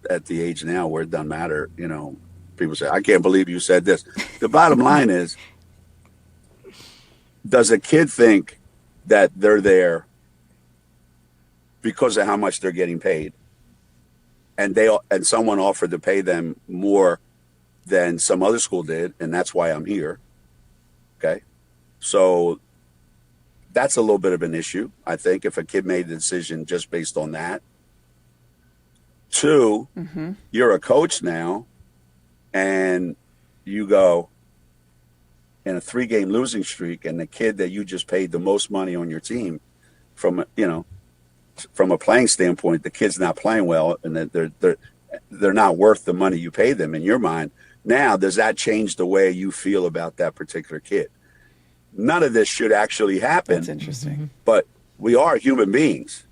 at the age now where it doesn't matter. People say, I can't believe you said this. The bottom line is, does a kid think that they're there because of how much they're getting paid, and someone offered to pay them more than some other school did, and that's why I'm here? Okay, so that's a little bit of an issue, I think, if a kid made a decision just based on that. Two, you're a coach now, and you go in a 3-game losing streak, and the kid that you just paid the most money on your team, from a playing standpoint, the kid's not playing well, and they're not worth the money you pay them in your mind. Now, does that change the way you feel about that particular kid? None of this should actually happen. That's interesting. But we are human beings.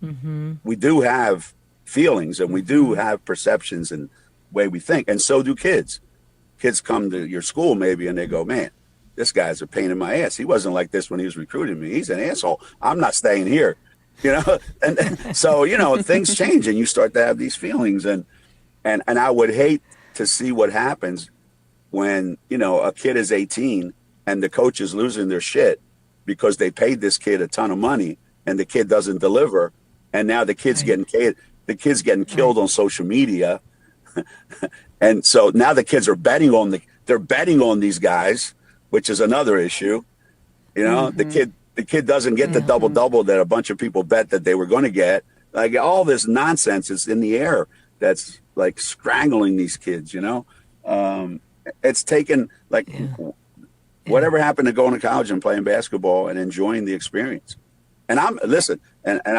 We do have feelings, and we do have perceptions and way we think, and so do kids. Kids come to your school maybe and they go, man, this guy's a pain in my ass. He wasn't like this when he was recruiting me. He's an asshole. I'm not staying here. And so things change, and you start to have these feelings, and I would hate to see what happens when a kid is 18 and the coach is losing their shit because they paid this kid a ton of money and the kid doesn't deliver, and now the kid's getting killed on social media. And so now the kids are betting on these guys, which is another issue. The kid doesn't get the double that a bunch of people bet that they were going to get. Like, all this nonsense is in the air that's like strangling these kids. It's taken whatever happened to going to college and playing basketball and enjoying the experience. And I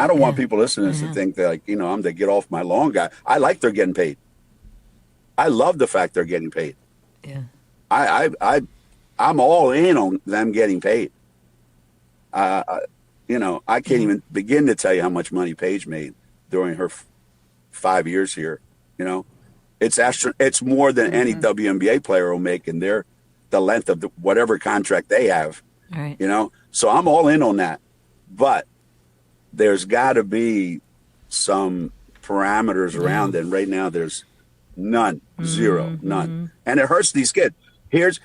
don't want people listening to think that I'm the get off my lawn guy. I like they're getting paid. I love the fact they're getting paid. Yeah. I'm all in on them getting paid. I can't even begin to tell you how much money Paige made during her 5 years here. It's more than any WNBA player will make in the length of whatever contract they have. All right. So I'm all in on that, but there's got to be some parameters around it. And right now there's none, zero, none. And it hurts these kids.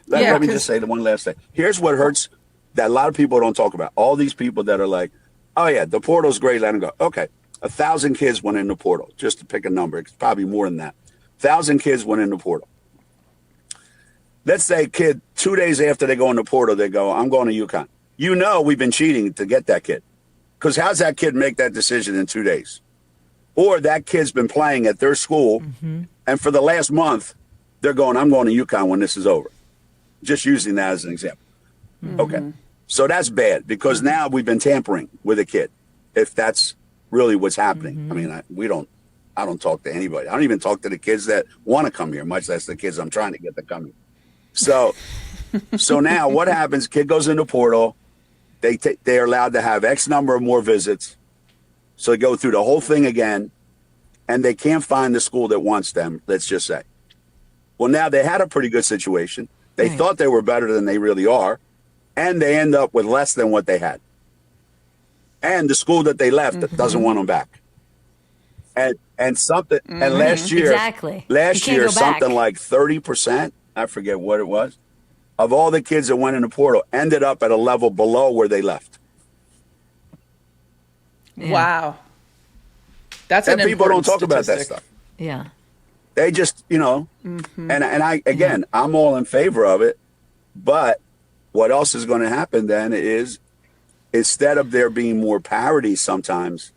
Let me just say the one last thing. Here's what hurts that a lot of people don't talk about. All these people that are like, oh yeah, the portal's great, let them go. Okay, 1,000 kids went in the portal, just to pick a number. It's probably more than that. 1,000 kids went in the portal. Let's say a kid, 2 days after they go in the portal, they go, I'm going to UConn. We've been cheating to get that kid. Because how's that kid make that decision in 2 days? Or that kid's been playing at their school, and for the last month, they're going, I'm going to UConn when this is over. Just using that as an example. Okay. So that's bad, because now we've been tampering with a kid, if that's really what's happening. I mean, I don't talk to anybody. I don't even talk to the kids that want to come here, much less the kids I'm trying to get to come here. So now what happens? Kid goes in the portal. They're allowed to have X number of more visits. So they go through the whole thing again, and they can't find the school that wants them, let's just say. Well, now they had a pretty good situation. They thought they were better than they really are, and they end up with less than what they had. And the school that they left doesn't want them back. And last year, something like 30%, I forget what it was, of all the kids that went in the portal ended up at a level below where they left. Yeah. Wow. That's and an people don't talk statistic. about that stuff. Yeah. They just, and I, again, I'm all in favor of it. But what else is going to happen then is, instead of there being more parity sometimes,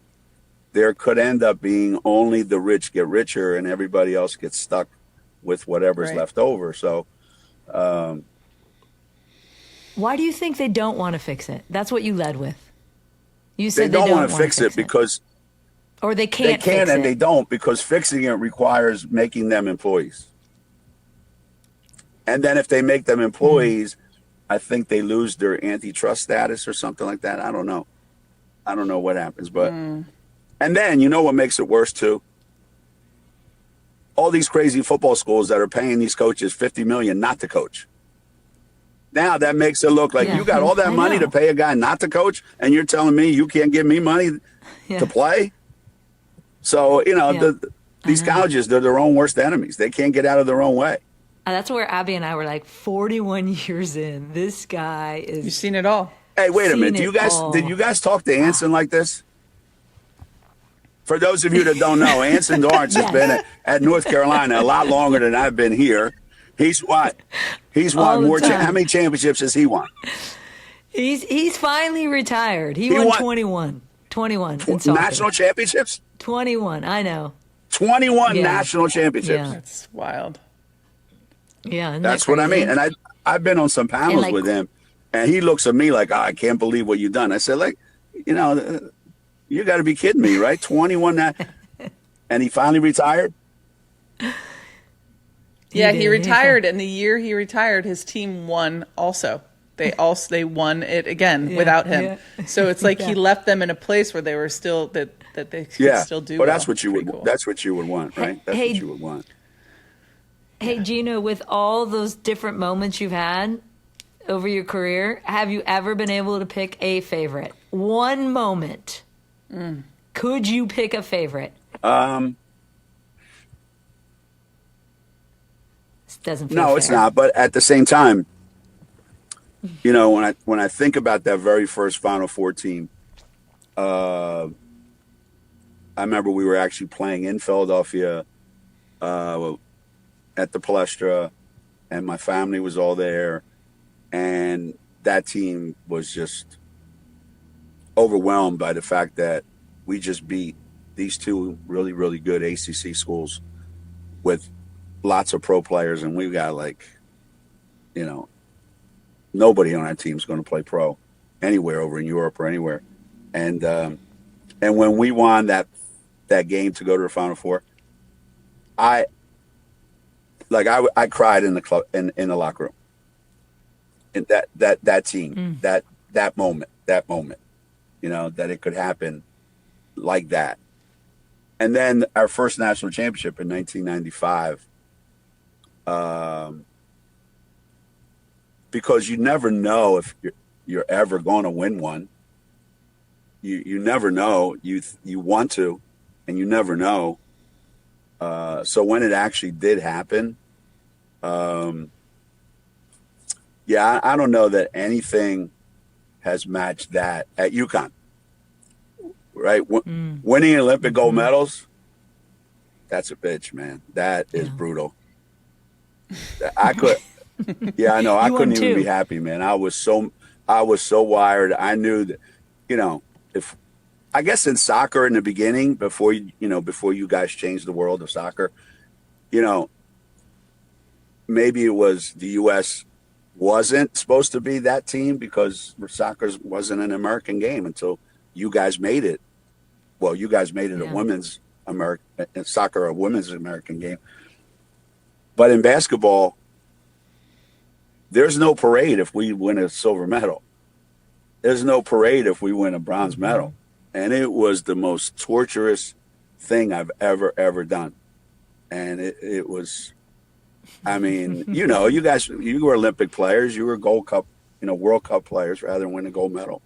there could end up being only the rich get richer and everybody else gets stuck with whatever's left over. So, why do you think they don't want to fix it? That's what you led with. You said they don't want to fix it because, or they can't. They can fix and it. they don't, because fixing it requires making them employees. And then if they make them employees, I think they lose their antitrust status or something like that. I don't know. I don't know what happens, but and then you know what makes it worse too? All these crazy football schools that are paying these coaches $50 million not to coach. now that makes it look like Yeah. you got all that I money know. to pay a guy not to coach, and you're telling me you can't give me money Yeah. to play. So Yeah. these colleges, they're their own worst enemies. They can't get out of their own way. That's where Abby and I were like 41 years in. This guy You've is. seen it all. Hey, wait a Seen minute. it all. Did you guys talk to Anson like this? For those of you that don't know, Anson Dorrance has Yes. been at North Carolina a lot longer than I've been here. He's what? He's All won the more. time. How many championships has he won? He's finally retired. He He won won- 21. 21 in soccer. National championships? 21. I know. 21 Yeah. national championships. Yeah. That's wild. Yeah. isn't That's that what I crazy? mean. And I've been on some panels like- with him, and he looks at me like, I can't believe what you've done. I said, you got to be kidding me, right? 21 and he finally retired? Yeah, did. he retired, and the year he retired, his team won also. They won it again without him. yeah. So it's like he Yeah. left them in a place where they were still that they could Yeah. still do. Well, that's what you Pretty would. cool. That's what you would want, right? That's Hey, what you would want. Hey, Geno, with all those different moments you've had over your career, have you ever been able to pick a favorite? One moment. Could you pick a favorite? This doesn't feel No, it's fair. not. But at the same time, when I think about that very first Final Four team, I remember we were actually playing in Philadelphia at the Palestra, and my family was all there, and that team was just overwhelmed by the fact that we just beat these two really, really good ACC schools with lots of pro players, and we got nobody on our team is going to play pro anywhere over in Europe or anywhere. And when we won that game to go to the Final Four, I cried in the club in the locker room. And that team, that moment, that it could happen like that. And then our first national championship in 1995, because you never know if you're ever going to win one. You never know. You want to, and you never know. So when it actually did happen, I don't know that anything has matched that at UConn. Right? Winning Olympic gold medals, that's a bitch, man. That is brutal. I know. I You won couldn't even too. be happy, man. I was so wired. I knew that, if I guess in soccer in the beginning, before you guys changed the world of soccer, maybe it was the U.S. wasn't supposed to be that team because soccer wasn't an American game until you guys made it. Well, you guys made it a women's soccer, a women's American game. But in basketball, there's no parade if we win a silver medal. There's no parade if we win a bronze medal. And it was the most torturous thing I've ever done. And it was, I mean, you guys, you were Olympic players, you were Gold Cup, World Cup players rather than win a gold medal.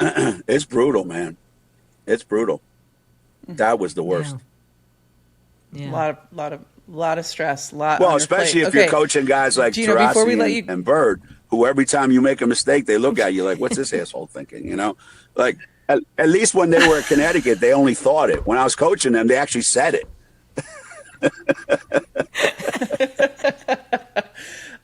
It's brutal, man. It's brutal. That was the worst. Yeah. lot of stress. On Well, your especially plate. if you're Okay. coaching guys like Geno, before we let Taurasi you- and Bird, who every time you make a mistake, they look at you like, what's this asshole thinking? Like at least when they were at Connecticut, they only thought it. When I was coaching them, they actually said it.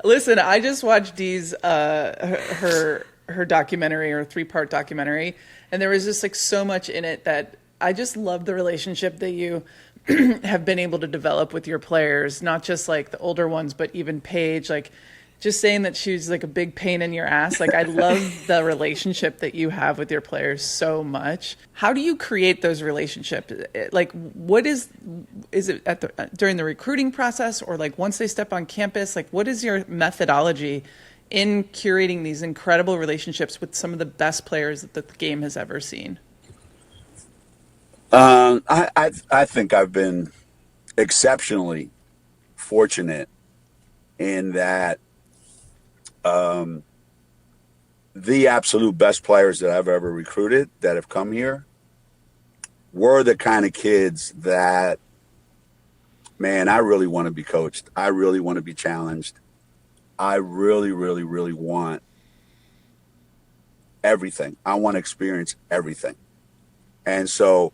Listen, I just watched Dee's her documentary, or 3-part documentary, and there was just like so much in it that I just love the relationship that you have been able to develop with your players, not just like the older ones, but even Paige, like just saying that she's like a big pain in your ass. Like I love the relationship that you have with your players so much. How do you create those relationships? Like what is it during the recruiting process, or like once they step on campus? Like what is your methodology in curating these incredible relationships with some of the best players that the game has ever seen? I think I've been exceptionally fortunate in that the absolute best players that I've ever recruited that have come here were the kind of kids that, man, I really want to be coached. I really want to be challenged. I really, really, really want everything. I want to experience everything. And so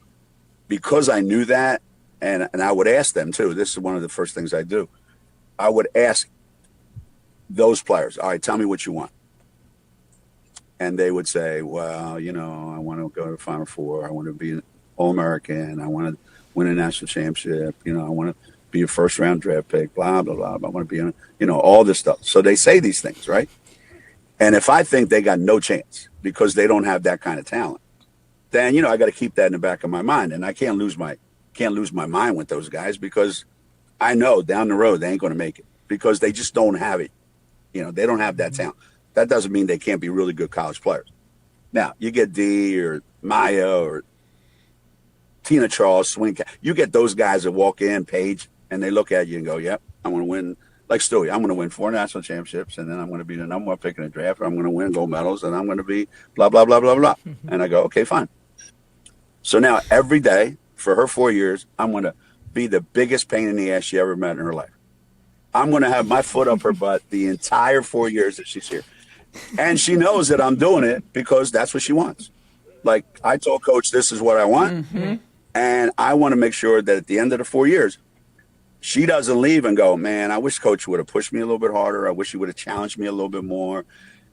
because I knew that, and I would ask them too, this is one of the first things I do. I would ask those players, all right, tell me what you want. And they would say, well, I want to go to the Final Four. I want to be an All-American. I want to win a national championship. I want to be a first-round draft pick, blah, blah, blah. I want to be, all this stuff. So they say these things, right? And if I think they got no chance because they don't have that kind of talent, then, I got to keep that in the back of my mind. And I can't lose my mind with those guys because I know down the road they ain't going to make it because they just don't have it. They don't have that talent. That doesn't mean they can't be really good college players. Now, you get D or Maya or Tina Charles, Swing. You get those guys that walk in, Paige, and they look at you and go, yep, I'm going to win. Like Stewie, I'm going to win 4 national championships, and then I'm going to be the number 1 pick in the draft, or I'm going to win gold medals, and I'm going to be blah, blah, blah, blah, blah. And I go, okay, fine. So now every day for her 4 years, I'm going to be the biggest pain in the ass she ever met in her life. I'm going to have my foot up her butt the entire 4 years that she's here. And she knows that I'm doing it because that's what she wants. Like I told Coach, this is what I want. Mm-hmm. And I want to make sure that at the end of the 4 years, she doesn't leave and go, man, I wish Coach would have pushed me a little bit harder. I wish he would have challenged me a little bit more.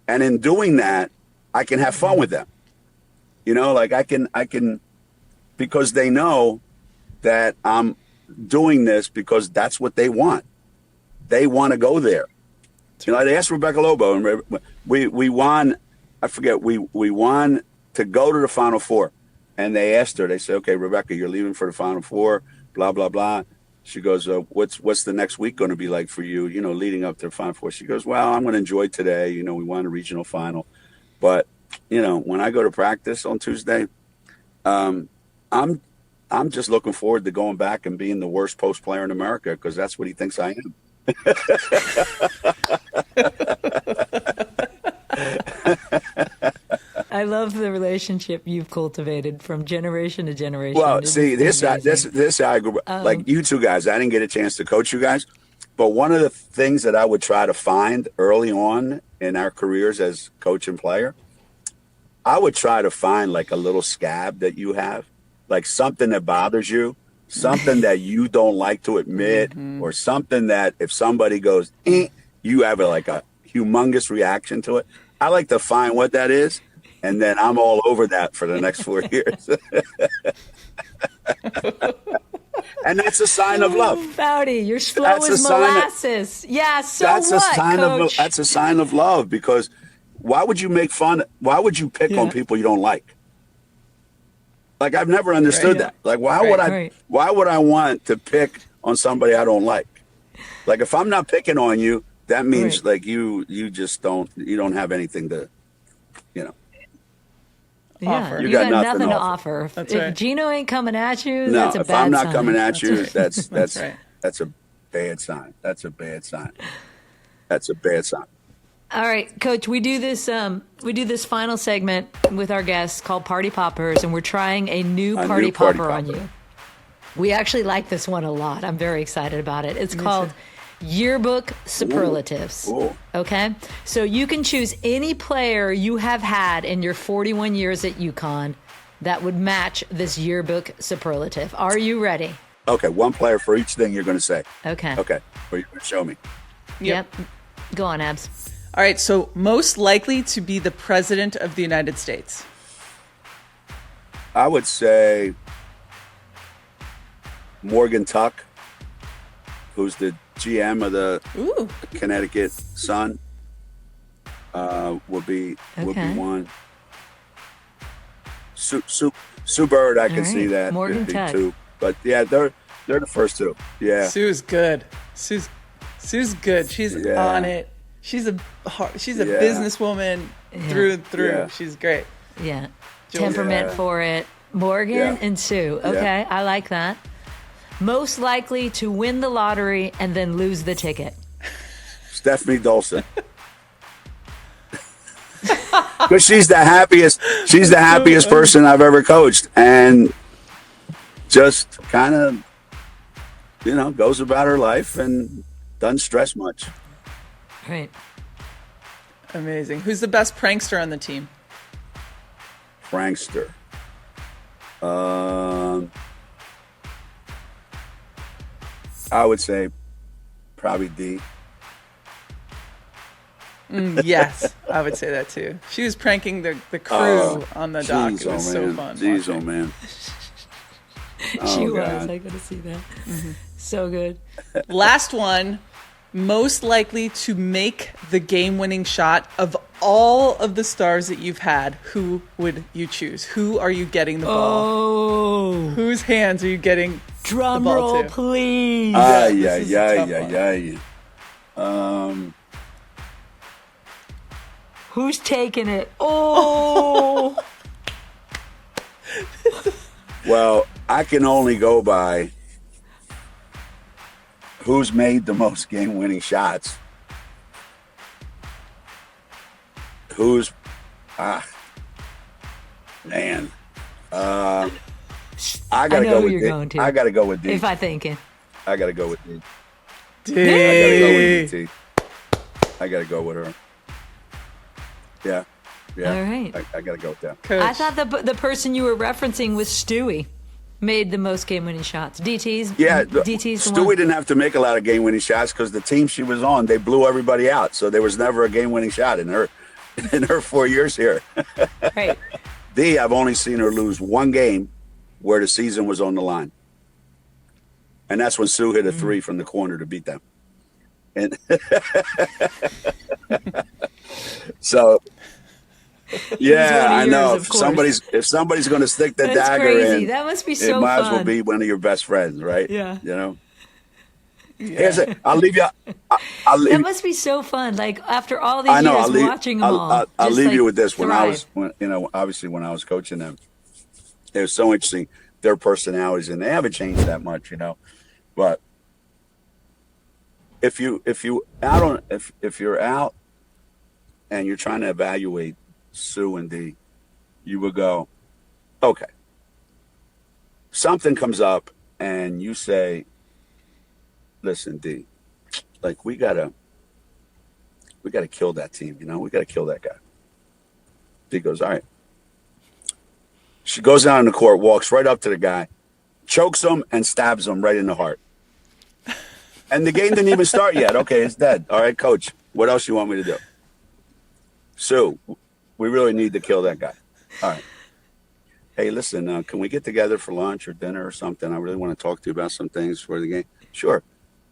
And in doing that, I can have fun with them. Like I can, because they know that I'm doing this because that's what they want. They want to go there. They asked Rebecca Lobo, and we won. I forget. We won to go to the Final Four, and they asked her. They said, "Okay, Rebecca, you're leaving for the Final Four." Blah blah blah. She goes, "What's the next week going to be like for you? Leading up to the Final Four?" She goes, "Well, I'm going to enjoy today. We won a regional final, but when I go to practice on Tuesday, I'm just looking forward to going back and being the worst post player in America because that's what he thinks I am." I love the relationship you've cultivated from generation to generation. Well, see, this I grew up. Like you two guys, I didn't get a chance to coach you guys, but one of the things that I would try to find early on in our careers as coach and player, I would try to find like a little scab that you have, like something that bothers you. Something that you don't like to admit, or something that if somebody goes, you have a humongous reaction to it. I like to find what that is, and then I'm all over that for the next 4 years. And that's a sign of love. Bowdy, you're slow as molasses. Coach? That's a sign of love because why would you make fun? Why would you pick on people you don't like? Like I've never understood that. Like why would I want to pick on somebody I don't like? Like if I'm not picking on you, that means like you just don't have anything to offer. You got nothing to offer. That's if right. Geno ain't coming at you, no, that's a bad sign. If I'm not coming at you, that's right. that's a bad sign. That's a bad sign. That's a bad sign. All right, Coach, we do this final segment with our guests called Party Poppers, and we're trying a new Party Popper on you. We actually like this one a lot. I'm very excited about it. It's called Yearbook Superlatives. Ooh. Okay? So you can choose any player you have had in your 41 years at UConn that would match this yearbook superlative. Are you ready? Okay, one player for each thing you're going to say. Okay. Okay, well, you're going to show me. Yep. Go on, Abs. All right, so most likely to be the president of the United States. I would say Morgan Tuck, who's the GM of the Connecticut Sun, would be one. Sue Bird, I can see that. Morgan Tuck. Too. But yeah, they're the first two. Yeah. Sue's good. Sue's good. She's on it. She's a businesswoman through and through. Yeah. She's great. Yeah. Temperament for it. Morgan and Sue. Okay, I like that. Most likely to win the lottery and then lose the ticket. Stephanie Dolson. because she's the happiest person I've ever coached, and just kind of, goes about her life and doesn't stress much. Right. Amazing. Who's the best prankster on the team? Prankster. I would say probably D. Yes, I would say that too. She was pranking the crew on the dock. It was so fun. Jeez, oh man. She was. God. I gotta see that. So good. Last one. Most likely to make the game-winning shot of all of the stars that you've had, who would you choose? Who are you getting the ball? Oh. Whose hands are you getting Drum the ball roll, to? please. this is a tough Who's taking it? Oh. Well, I can only go by who's made the most game-winning shots. Who's, man. I gotta know go who with you're D. going to. I gotta go with D. If I thinking. I gotta go with D. D. I gotta go with D. I gotta go with her. Yeah. All right. I gotta go with that. Coach. I thought the person you were referencing was Stewie. Made the most game-winning shots. DT's. Yeah, DT's the Stewie one. didn't have to make a lot of game-winning shots because the team she was on, they blew everybody out. So there was never a game-winning shot in her 4 years here. Right. D, I've only seen her lose one game where the season was on the line, and that's when Sue hit a three from the corner to beat them. And so. Yeah, I know. Of course. If somebody's going to stick the That's dagger crazy. in, That must be so it might as well fun. be one of your best friends, right? Yeah. I'll leave you. That must be so fun. Like after all these I know. years watching them all. I'll just, leave like, you with this. thrive. Obviously when I was coaching them, it was so interesting. Their personalities, and they haven't changed that much, But if you're out and you're trying to evaluate Sue and D, you would go, okay. Something comes up and you say, listen, D, like we gotta kill that team, we gotta kill that guy. D goes, all right. She goes down in the court, walks right up to the guy, chokes him and stabs him right in the heart. And the game didn't even start yet. Okay, it's dead. All right, coach, what else you want me to do? Sue, we really need to kill that guy. All right. Hey, listen, can we get together for lunch or dinner or something? I really want to talk to you about some things for the game. Sure.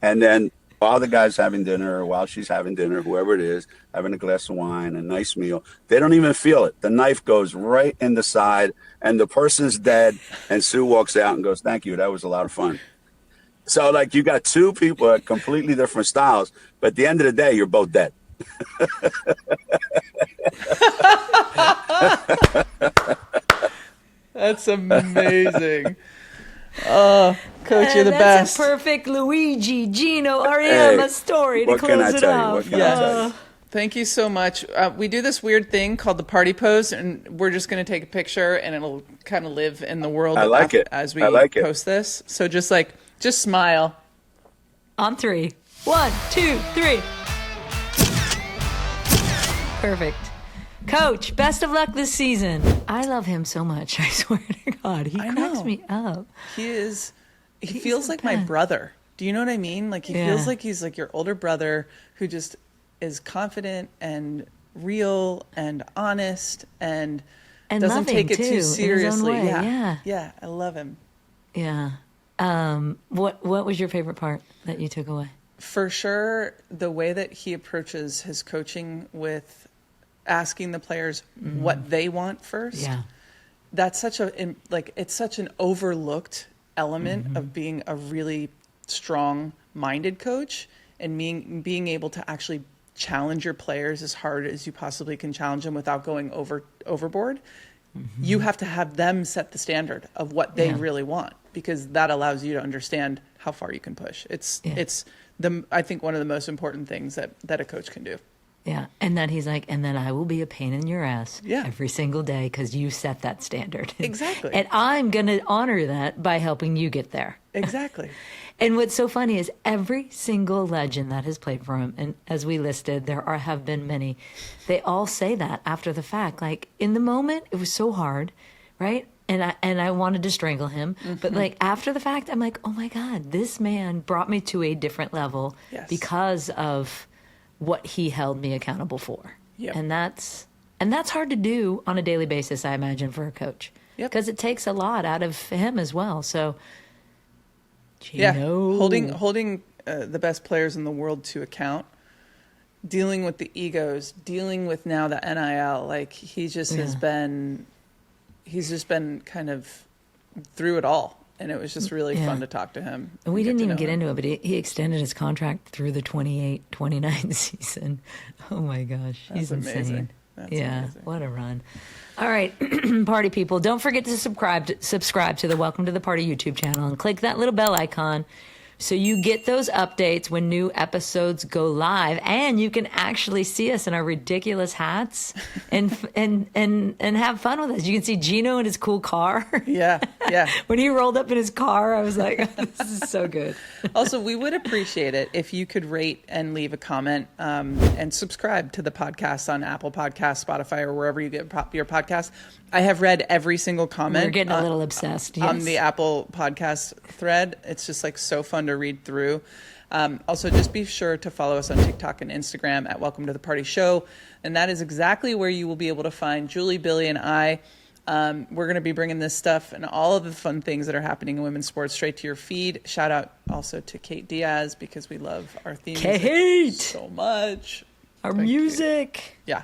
And then while the guy's having dinner or while she's having dinner, whoever it is, having a glass of wine, a nice meal, they don't even feel it. The knife goes right in the side and the person's dead. And Sue walks out and goes, thank you. That was a lot of fun. So, like, you got two people at completely different styles, but at the end of the day, you're both dead. That's amazing. Oh, Coach, you're the That's best. a perfect Luigi Geno Auriemma story to what can I close it tell you? off. What can I tell you? Thank you so much. We do this weird thing called the party pose, and we're just going to take a picture, and it'll kind of live in the world I like it. as we I like it. post this. So just smile. On 3. 1, 2, 3. Perfect. Coach, best of luck this season. I love him so much. I swear to God, he cracks know. me up. He feels like my brother. Do you know what I mean? Like, he feels like he's like your older brother who just is confident and real and honest and doesn't loving, take it too, in too his own seriously. way, yeah. Yeah, I love him. Yeah. What was your favorite part that you took away? For sure, the way that he approaches his coaching with asking the players what they want first. Yeah. That's it's such an overlooked element of being a really strong-minded coach and being able to actually challenge your players as hard as you possibly can challenge them without going overboard. You have to have them set the standard of what they really want, because that allows you to understand how far you can push. It's I think one of the most important things that a coach can do. Yeah. And then he's like, and then I will be a pain in your ass every single day because you set that standard. Exactly. And I'm going to honor that by helping you get there. Exactly. And what's so funny is every single legend that has played for him, and as we listed, have been many, they all say that after the fact. Like, in the moment, it was so hard, right? And I wanted to strangle him. But, like, after the fact, I'm like, oh, my God, this man brought me to a different level because of what he held me accountable for. Yep. And that's hard to do on a daily basis, I imagine, for a coach. Because it takes a lot out of him as well. So... holding the best players in the world to account, dealing with the egos, dealing with now the NIL. Like he just has been, he's just been kind of through it all, and it was just really fun to talk to him. And we didn't even get into it, but he extended his contract through the 28-29 season. Oh my gosh, he's insane. That's amazing. What a run. All right, party people, don't forget to subscribe to the Welcome to the Party YouTube channel and click that little bell icon so you get those updates when new episodes go live, and you can actually see us in our ridiculous hats and have fun with us. You can see Geno in his cool car. Yeah. When he rolled up in his car, I was like, this is so good. Also, we would appreciate it if you could rate and leave a comment and subscribe to the podcast on Apple Podcasts, Spotify, or wherever you get your podcast. I have read every single comment. We're getting a little obsessed. On the Apple Podcast thread. It's just like so fun to read through. Also, just be sure to follow us on TikTok and Instagram at Welcome to the Party Show. And that is exactly where you will be able to find Julie, Billy, and I. We're going to be bringing this stuff and all of the fun things that are happening in women's sports straight to your feed. Shout out also to Kate Diaz, because we love our theme music so much. Our music. Yeah.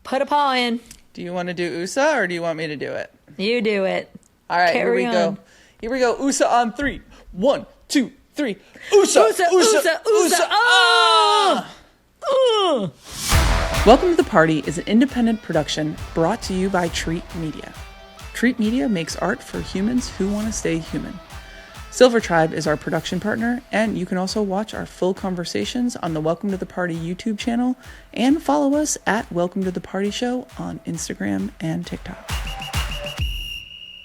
Put a paw in. Do you want to do USA or do you want me to do it? You do it. All right, Carry here we on. go. Here we go. USA on 3. 1, 2, 3. USA, USA, USA, USA. Welcome to the Party is an independent production brought to you by Treat Media. Treat Media makes art for humans who want to stay human. Silver Tribe is our production partner, and you can also watch our full conversations on the Welcome to the Party YouTube channel and follow us at Welcome to the Party Show on Instagram and TikTok.